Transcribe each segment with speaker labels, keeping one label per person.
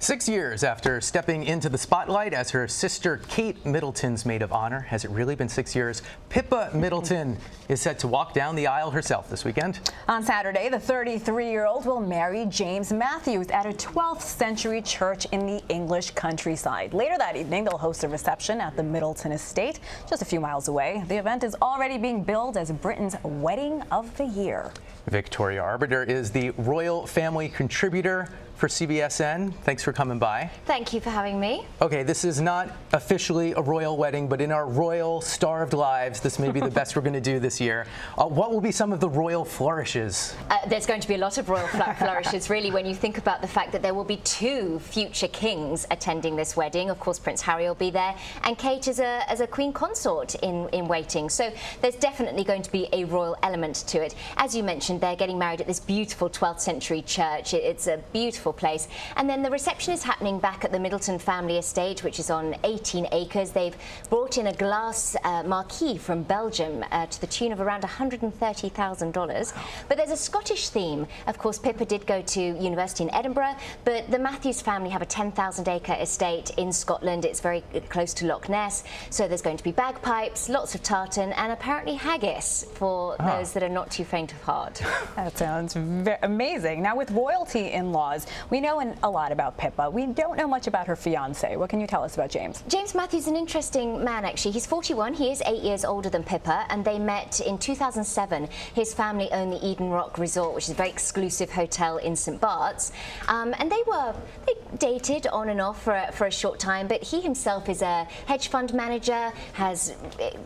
Speaker 1: 6 years after stepping into the spotlight as her sister Kate Middleton's maid of honor, has it really been 6 years? Pippa Middleton is set to walk down the aisle herself this weekend.
Speaker 2: On Saturday, the 33-year-old will marry James Matthews at a 12th century church in the English countryside. Later that evening, they'll host a reception at the Middleton estate, just a few miles away. The event is already being billed as Britain's wedding of the year.
Speaker 1: Victoria Arbiter is the royal family contributor for CBSN. Thanks for coming by.
Speaker 3: Thank you for having me.
Speaker 1: Okay, this is not officially a royal wedding, but in our royal starved lives, this may be the best we're going to do this year. What will be some of the royal flourishes?
Speaker 3: There's going to be a lot of royal flourishes, really, when you think about the fact that there will be 2 future kings attending this wedding. Of course, Prince Harry will be there, and Kate is a queen consort in waiting. So there's definitely going to be a royal element to it. As you mentioned, they're getting married at this beautiful 12th century church. It's a beautiful place. And then the reception is happening back at the Middleton family estate, which is on 18 acres. They've brought in a glass marquee from Belgium to the tune of around $130,000. But there's a Scottish theme. Of course, Pippa did go to university in Edinburgh, but the Matthews family have a 10,000-acre estate in Scotland. It's very close to Loch Ness, so there's going to be bagpipes, lots of tartan, and apparently haggis for those that are not too faint of heart.
Speaker 2: That sounds amazing. Now, with royalty in-laws, we know a lot about Pippa. We don't know much about her fiancé. What can you tell us about James?
Speaker 3: James Matthews is an interesting man, actually. He's 41. He is 8 years older than Pippa, and they met in 2007. His family owned the Eden Rock Resort, which is a very exclusive hotel in St. Bart's. And they dated on and off for a short time, but he himself is a hedge fund manager, has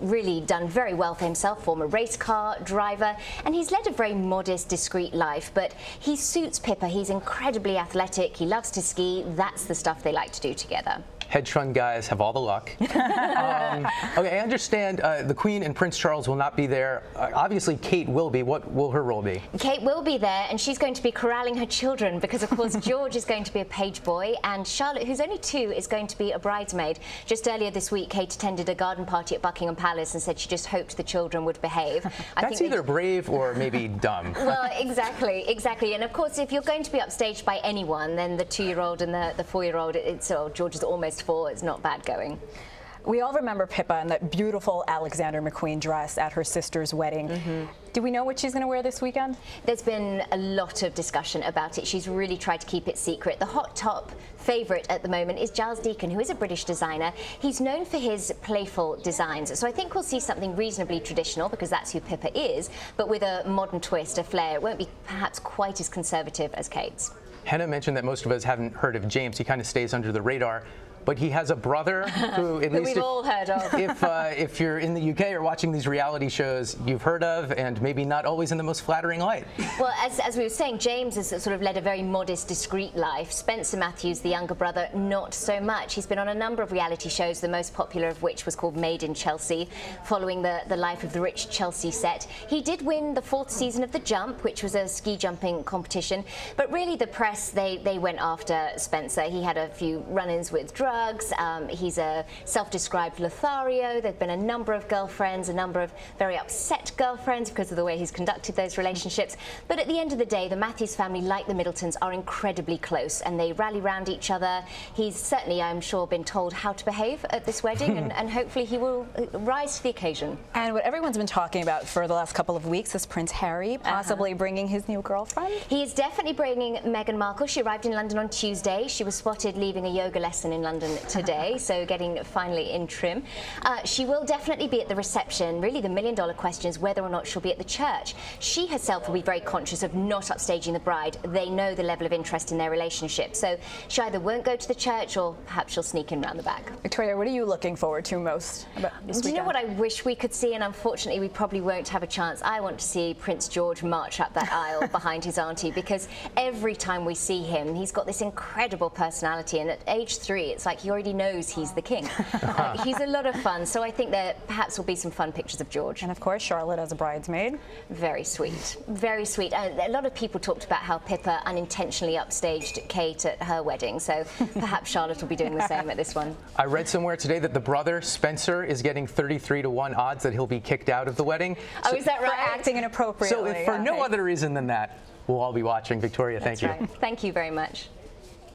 Speaker 3: really done very well for himself, former race car driver, and he's led a very modest, discreet life. But he suits Pippa. He's incredibly athletic, he loves to ski. That's the stuff they like to do together.
Speaker 1: Hedge fund guys have all the luck. Okay, I understand the Queen and Prince Charles will not be there. Obviously, Kate will be. What will her role be?
Speaker 3: Kate will be there, and she's going to be corralling her children because, of course, George is going to be a page boy, and Charlotte, who's only 2, is going to be a bridesmaid. Just earlier this week, Kate attended a garden party at Buckingham Palace and said she just hoped the children would behave.
Speaker 1: That's either brave or maybe dumb.
Speaker 3: Well, exactly. And, of course, if you're going to be upstaged by anyone, then the 2-year-old and the 4-year-old, George is almost 4, it's not bad going.
Speaker 2: We all remember Pippa in that beautiful Alexander McQueen dress at her sister's wedding. Do we know what she's going to wear this weekend?
Speaker 3: There's been a lot of discussion about it. She's really tried to keep it secret. The hot top favourite at the moment is Giles Deacon, who is a British designer. He's known for his playful designs, so I think we'll see something reasonably traditional because that's who Pippa is, but with a modern twist, a flair. It won't be perhaps quite as conservative as Kate's.
Speaker 1: Hannah mentioned that most of us haven't heard of James. He kind of stays under the radar. But he has a brother who, at least
Speaker 3: we've all heard of.
Speaker 1: if you're in the UK or watching these reality shows, you've heard of, and maybe not always in the most flattering light.
Speaker 3: Well, as we were saying, James has sort of led a very modest, discreet life. Spencer Matthews, the younger brother, not so much. He's been on a number of reality shows, the most popular of which was called Maid in Chelsea, following the life of the rich Chelsea set. He did win the 4th season of The Jump, which was a ski jumping competition, but really the press, they went after Spencer. He had a few run-ins with drugs. He's a self-described Lothario. There have been a number of girlfriends, a number of very upset girlfriends because of the way he's conducted those relationships. But at the end of the day, the Matthews family, like the Middletons, are incredibly close and they rally round each other. He's certainly, I'm sure, been told how to behave at this wedding and hopefully he will rise to the occasion. And
Speaker 2: what everyone's been talking about for the last couple of weeks is Prince Harry possibly bringing his new girlfriend.
Speaker 3: He is definitely bringing Meghan Markle. She arrived in London on Tuesday. She was spotted leaving a yoga lesson in London today, so getting finally in trim. She will definitely be at the reception. Really, the million-dollar question is whether or not she'll be at the church. She herself will be very conscious of not upstaging the bride. They know the level of interest in their relationship, so she either won't go to the church or perhaps she'll sneak in round the back.
Speaker 2: Victoria, what are you looking forward to most about this weekend?
Speaker 3: Do you know what I wish we could see, and unfortunately we probably won't have a chance? I want to see Prince George march up that aisle behind his auntie, because every time we see him, he's got this incredible personality, and at age 3, it's like he already knows he's the king. He's a lot of fun, so I think there perhaps will be some fun pictures of George.
Speaker 2: And of course, Charlotte as a bridesmaid.
Speaker 3: Very sweet, very sweet. A lot of people talked about how Pippa unintentionally upstaged Kate at her wedding, so perhaps Charlotte will be doing the same at this one.
Speaker 1: I read somewhere today that the brother, Spencer, is getting 33-to-1 odds that he'll be kicked out of the wedding.
Speaker 3: Oh, is that right?
Speaker 2: For acting inappropriately.
Speaker 1: So if for no other reason than that, we'll all be watching. Victoria, thank you.
Speaker 3: Right. Thank you very much.